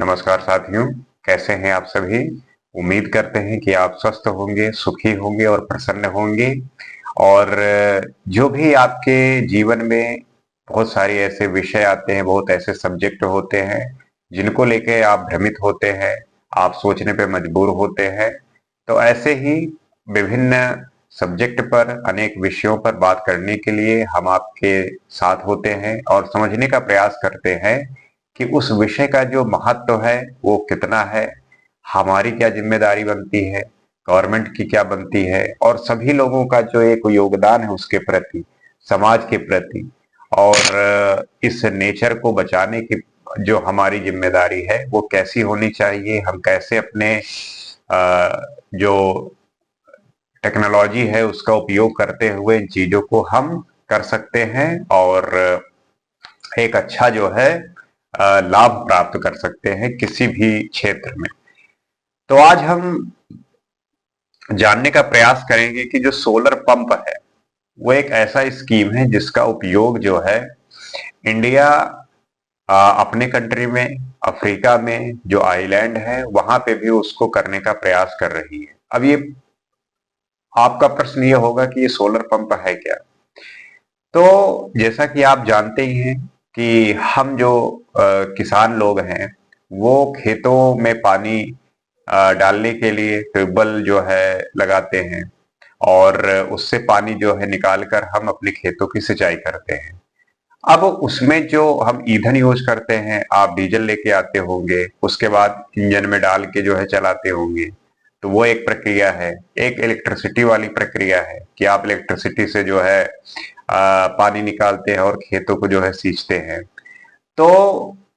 नमस्कार साथियों, कैसे हैं आप सभी। उम्मीद करते हैं कि आप स्वस्थ होंगे, सुखी होंगे और प्रसन्न होंगे। और जो भी आपके जीवन में बहुत सारे ऐसे विषय आते हैं, बहुत ऐसे सब्जेक्ट होते हैं जिनको लेके आप भ्रमित होते हैं, आप सोचने पे मजबूर होते हैं। तो ऐसे ही विभिन्न सब्जेक्ट पर, अनेक विषयों पर बात करने के लिए हम आपके साथ होते हैं और समझने का प्रयास करते हैं कि उस विषय का जो महत्व है वो कितना है, हमारी क्या जिम्मेदारी बनती है, गवर्नमेंट की क्या बनती है, और सभी लोगों का जो एक योगदान है उसके प्रति, समाज के प्रति, और इस नेचर को बचाने की जो हमारी जिम्मेदारी है वो कैसी होनी चाहिए। हम कैसे अपने जो टेक्नोलॉजी है उसका उपयोग करते हुए इन चीजों को हम कर सकते हैं और एक अच्छा जो है लाभ प्राप्त कर सकते हैं किसी भी क्षेत्र में। तो आज हम जानने का प्रयास करेंगे कि जो सोलर पंप है वो एक ऐसा स्कीम है जिसका उपयोग जो है इंडिया अपने कंट्री में, अफ्रीका में जो आइलैंड है वहां पे भी उसको करने का प्रयास कर रही है। अब ये आपका प्रश्न ये होगा कि ये सोलर पंप है क्या। तो जैसा कि आप जानते ही हैं कि हम जो किसान लोग हैं वो खेतों में पानी डालने के लिए ट्यूबवेल जो है लगाते हैं और उससे पानी जो है निकाल कर हम अपने खेतों की सिंचाई करते हैं। अब उसमें जो हम ईंधन यूज करते हैं, आप डीजल लेके आते होंगे, उसके बाद इंजन में डाल के जो है चलाते होंगे। तो वो एक प्रक्रिया है। एक इलेक्ट्रिसिटी वाली प्रक्रिया है कि आप इलेक्ट्रिसिटी से जो है पानी निकालते हैं और खेतों को जो है सींचते हैं। तो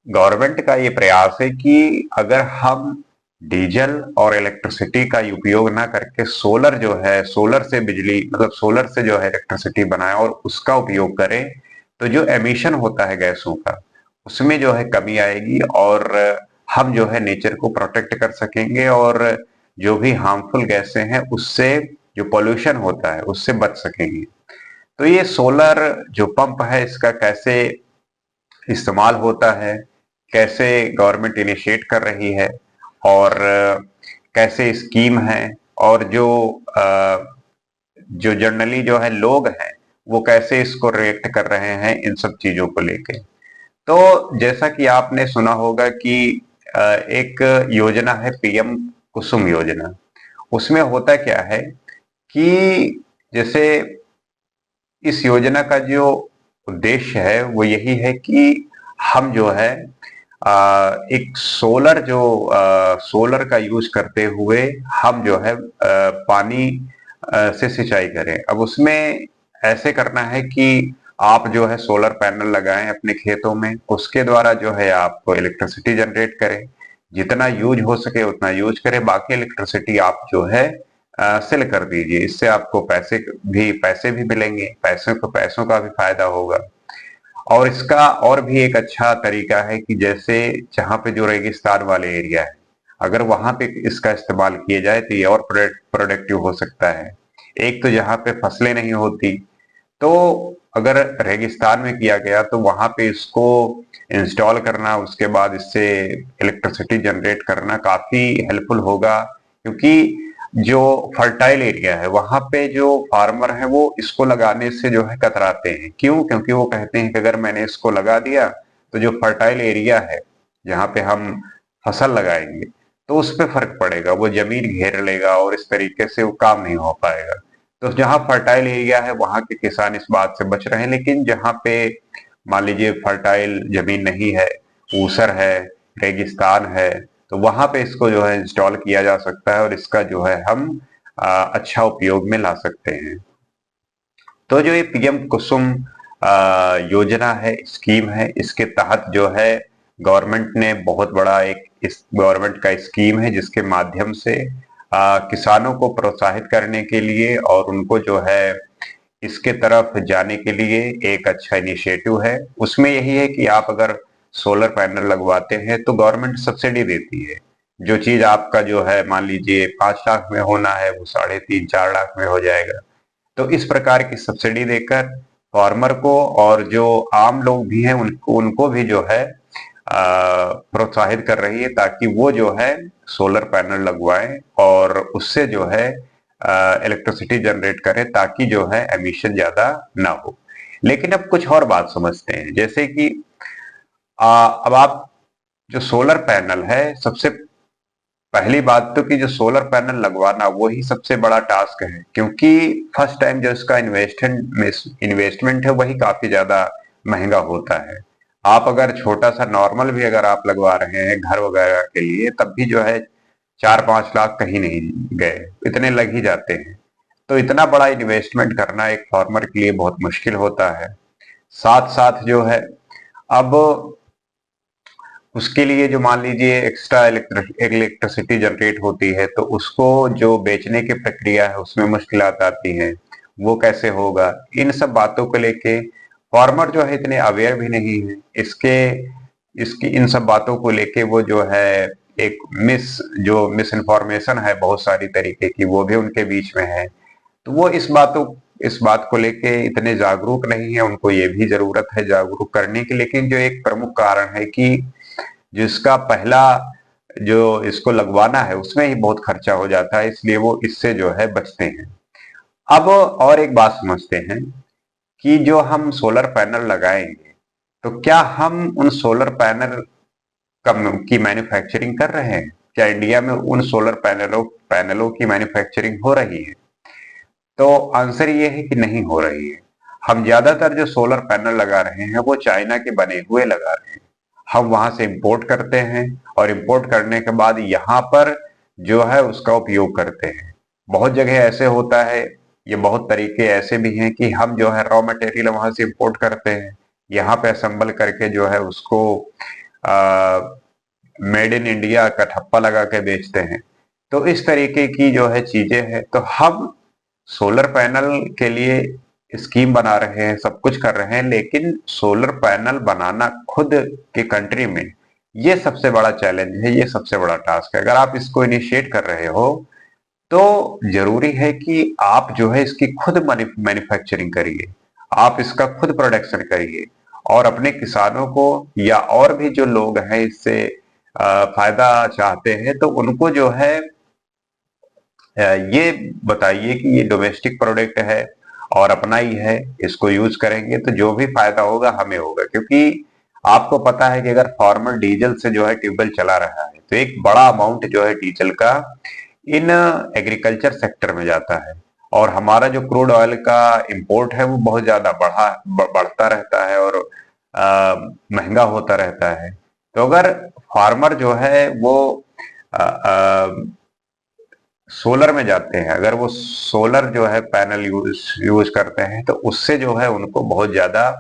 गवर्नमेंट का ये प्रयास है कि अगर हम डीजल और इलेक्ट्रिसिटी का उपयोग ना करके सोलर जो है, सोलर से बिजली मतलब सोलर से जो है इलेक्ट्रिसिटी बनाए और उसका उपयोग करें, तो जो एमिशन होता है गैसों का उसमें जो है कमी आएगी और हम जो है नेचर को प्रोटेक्ट कर सकेंगे और जो भी हार्मफुल गैसें हैं उससे, जो पोल्यूशन होता है उससे बच सकेंगे। तो ये सोलर जो पंप है इसका कैसे इस्तेमाल होता है, कैसे गवर्नमेंट इनिशिएट कर रही है और कैसे स्कीम है, और जो जनरली जो है लोग हैं वो कैसे इसको रिएक्ट कर रहे हैं इन सब चीजों को लेके। तो जैसा कि आपने सुना होगा कि एक योजना है पीएम कुसुम योजना। उसमें होता क्या है कि जैसे इस योजना का जो उद्देश्य है वो यही है कि हम जो है एक सोलर का यूज करते हुए हम जो है पानी से सिंचाई करें। अब उसमें ऐसे करना है कि आप जो है सोलर पैनल लगाएं अपने खेतों में, उसके द्वारा जो है आप इलेक्ट्रिसिटी जनरेट करें, जितना यूज हो सके उतना यूज करें, बाकी इलेक्ट्रिसिटी आप जो है सेल कर दीजिए। इससे आपको पैसे भी मिलेंगे, पैसों का भी फायदा होगा। और इसका और भी एक अच्छा तरीका है कि जैसे जहाँ पे जो रेगिस्तान वाले एरिया है, अगर वहां पे इसका इस्तेमाल किया जाए तो ये और प्रोडक्टिव हो सकता है। एक तो जहाँ पे फसलें नहीं होती, तो अगर रेगिस्तान में किया गया तो वहां पे इसको इंस्टॉल करना, उसके बाद इससे इलेक्ट्रिसिटी जनरेट करना काफी हेल्पफुल होगा। क्योंकि जो फर्टाइल एरिया है वहां पे जो फार्मर है वो इसको लगाने से जो है कतराते हैं। क्यों? क्योंकि वो कहते हैं कि अगर मैंने इसको लगा दिया तो जो फर्टाइल एरिया है जहाँ पे हम फसल लगाएंगे तो उस पर फर्क पड़ेगा, वो जमीन घेर लेगा और इस तरीके से वो काम नहीं हो पाएगा। तो जहाँ फर्टाइल एरिया है वहां के किसान इस बात से बच रहे हैं, लेकिन जहाँ पे मान लीजिए फर्टाइल जमीन नहीं है, ऊसर है, रेगिस्तान है, तो वहां पे इसको जो है इंस्टॉल किया जा सकता है और इसका जो है हम अच्छा उपयोग में ला सकते हैं। तो जो ये पीएम कुसुम योजना है, स्कीम है, इसके तहत जो है गवर्नमेंट ने बहुत बड़ा एक इस गवर्नमेंट का स्कीम है जिसके माध्यम से किसानों को प्रोत्साहित करने के लिए और उनको जो है इसके तरफ जाने के लिए एक अच्छा इनिशिएटिव है। उसमें यही है कि आप अगर सोलर पैनल लगवाते हैं तो गवर्नमेंट सब्सिडी देती है। जो चीज आपका जो है मान लीजिए 5 लाख में होना है वो 3.5 4 लाख में हो जाएगा। तो इस प्रकार की सब्सिडी देकर फार्मर को, और जो आम लोग भी हैं उनको उनको भी जो है प्रोत्साहित कर रही है ताकि वो जो है सोलर पैनल लगवाएं और उससे जो है इलेक्ट्रिसिटी जनरेट करें ताकि जो है एमिशन ज्यादा ना हो। लेकिन अब कुछ और बात समझते हैं, जैसे कि अब आप जो सोलर पैनल है, सबसे पहली बात तो कि जो सोलर पैनल लगवाना वो ही सबसे बड़ा टास्क है, क्योंकि फर्स्ट टाइम जो इसका इन्वेस्टमेंट है वही काफी ज्यादा महंगा होता है। आप अगर छोटा सा नॉर्मल भी अगर आप लगवा रहे हैं घर वगैरह के लिए, तब भी जो है 4-5 लाख कहीं नहीं गए, इतने लग ही जाते हैं। तो इतना बड़ा इन्वेस्टमेंट करना एक फार्मर के लिए बहुत मुश्किल होता है। साथ साथ जो है, अब उसके लिए जो मान लीजिए एक्स्ट्रा इलेक्ट्रिसिटी जनरेट होती है, तो उसको जो बेचने की प्रक्रिया है उसमें मुश्किलात आती हैं, वो कैसे होगा। इन सब बातों को लेके फार्मर जो है इतने अवेयर भी नहीं है इसके इसकी इन सब बातों को लेके वो जो है एक मिस इन्फॉर्मेशन है बहुत सारी तरीके की, वो भी उनके बीच में है। तो वो इस बात को लेके इतने जागरूक नहीं है। उनको ये भी जरूरत है जागरूक करने की, लेकिन जो एक प्रमुख कारण है कि जिसका पहला जो इसको लगवाना है उसमें ही बहुत खर्चा हो जाता है, इसलिए वो इससे जो है बचते हैं। अब और एक बात समझते हैं कि जो हम सोलर पैनल लगाएंगे, तो क्या हम उन सोलर पैनल की मैन्युफैक्चरिंग कर रहे हैं? क्या इंडिया में उन सोलर पैनलों की मैन्युफैक्चरिंग हो रही है? तो आंसर ये है कि नहीं हो रही है। हम ज्यादातर जो सोलर पैनल लगा रहे हैं वो चाइना के बने हुए लगा रहे हैं। हम वहां से इंपोर्ट करते हैं और इंपोर्ट करने के बाद यहाँ पर जो है उसका उपयोग करते हैं। बहुत जगह ऐसे होता है, ये बहुत तरीके ऐसे भी हैं कि हम जो है रॉ मटेरियल वहां से इंपोर्ट करते हैं, यहाँ पे असेंबल करके जो है उसको मेड इन इंडिया का ठप्पा लगा के बेचते हैं। तो इस तरीके की जो है चीजें हैं। तो हम सोलर पैनल के लिए स्कीम बना रहे हैं, सब कुछ कर रहे हैं, लेकिन सोलर पैनल बनाना खुद के कंट्री में ये सबसे बड़ा चैलेंज है, ये सबसे बड़ा टास्क है। अगर आप इसको इनिशिएट कर रहे हो तो जरूरी है कि आप जो है इसकी खुद मैन्युफैक्चरिंग करिए, आप इसका खुद प्रोडक्शन करिए और अपने किसानों को या और भी जो लोग हैं इससे फायदा चाहते हैं तो उनको जो है ये बताइए कि ये डोमेस्टिक प्रोडक्ट है और अपना ही है, इसको यूज करेंगे तो जो भी फायदा होगा हमें होगा। क्योंकि आपको पता है कि अगर फार्मर डीजल से जो है ट्यूबवेल चला रहा है तो एक बड़ा अमाउंट जो है डीजल का इन एग्रीकल्चर सेक्टर में जाता है, और हमारा जो क्रूड ऑयल का इंपोर्ट है वो बहुत ज्यादा बढ़ता रहता है और महंगा होता रहता है। तो अगर फार्मर जो है वो सोलर में जाते हैं, अगर वो सोलर जो है पैनल यूज करते हैं तो उससे जो है उनको बहुत ज्यादा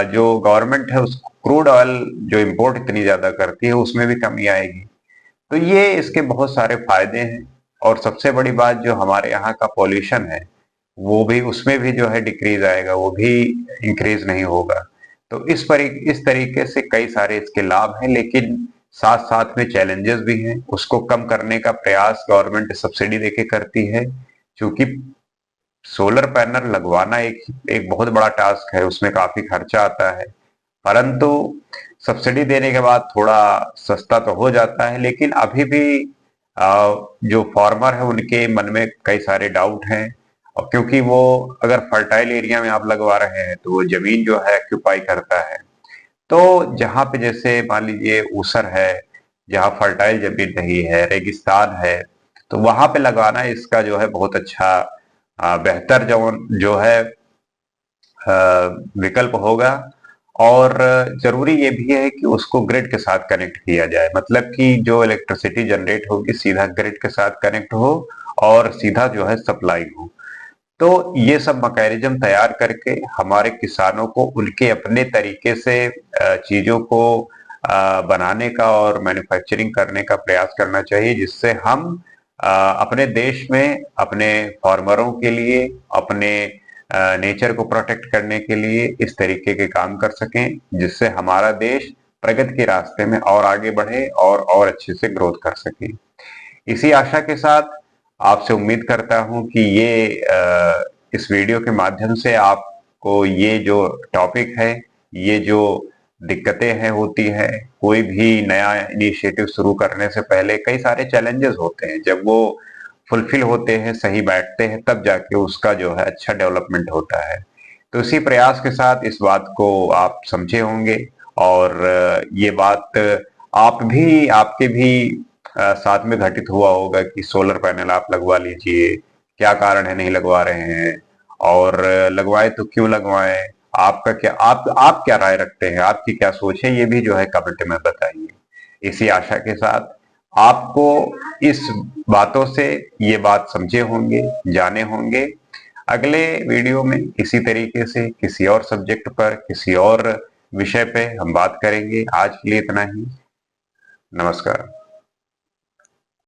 जो गवर्नमेंट है उस क्रूड ऑयल जो इंपोर्ट इतनी ज्यादा करती है उसमें भी कमी आएगी। तो ये इसके बहुत सारे फायदे हैं। और सबसे बड़ी बात जो हमारे यहाँ का पॉल्यूशन है वो भी, उसमें भी जो है डिक्रीज आएगा, वो भी इंक्रीज नहीं होगा। तो इस तरीके से कई सारे इसके लाभ हैं, लेकिन साथ साथ में चैलेंजेस भी हैं। उसको कम करने का प्रयास गवर्नमेंट सब्सिडी देके करती है, क्योंकि सोलर पैनल लगवाना एक एक बहुत बड़ा टास्क है, उसमें काफी खर्चा आता है। परंतु सब्सिडी देने के बाद थोड़ा सस्ता तो हो जाता है, लेकिन अभी भी जो फार्मर है उनके मन में कई सारे डाउट हैं। और क्योंकि वो अगर फर्टाइल एरिया में आप लगवा रहे हैं तो वो जमीन जो है ऑक्यूपाई करता है। तो जहाँ पे जैसे मान लीजिए ऊसर है, जहाँ फर्टाइल जमीन नहीं है, रेगिस्तान है, तो वहां पे लगाना इसका जो है बहुत अच्छा बेहतर जो है विकल्प होगा। और जरूरी ये भी है कि उसको ग्रिड के साथ कनेक्ट किया जाए, मतलब कि जो इलेक्ट्रिसिटी जनरेट होगी सीधा ग्रिड के साथ कनेक्ट हो और सीधा जो है सप्लाई हो। तो ये सब मैकेनिज्म तैयार करके हमारे किसानों को उनके अपने तरीके से चीजों को बनाने का और मैन्युफैक्चरिंग करने का प्रयास करना चाहिए, जिससे हम अपने देश में अपने फार्मरों के लिए, अपने नेचर को प्रोटेक्ट करने के लिए इस तरीके के काम कर सकें, जिससे हमारा देश प्रगति के रास्ते में और आगे बढ़े और अच्छे से ग्रोथ कर सके। इसी आशा के साथ आपसे उम्मीद करता हूं कि इस वीडियो के माध्यम से आपको ये जो टॉपिक है, ये जो दिक्कतें हैं होती है। कोई भी नया इनिशिएटिव शुरू करने से पहले कई सारे चैलेंजेस होते हैं, जब वो फुलफिल होते हैं, सही बैठते हैं, तब जाके उसका जो है अच्छा डेवलपमेंट होता है। तो इसी प्रयास के साथ इस बात को आप समझे होंगे, और ये बात आप भी आपके भी साथ में घटित हुआ होगा कि सोलर पैनल आप लगवा लीजिए, क्या कारण है नहीं लगवा रहे हैं, और लगवाए तो क्यों लगवाएं, आपका क्या आप क्या राय रखते हैं, आपकी क्या सोच है, ये भी जो है कमेंट में बताइए। इसी आशा के साथ आपको इस बातों से ये बात समझे होंगे, जाने होंगे। अगले वीडियो में इसी तरीके से किसी और सब्जेक्ट पर, किसी और विषय पे हम बात करेंगे। आज के लिए इतना ही। नमस्कार।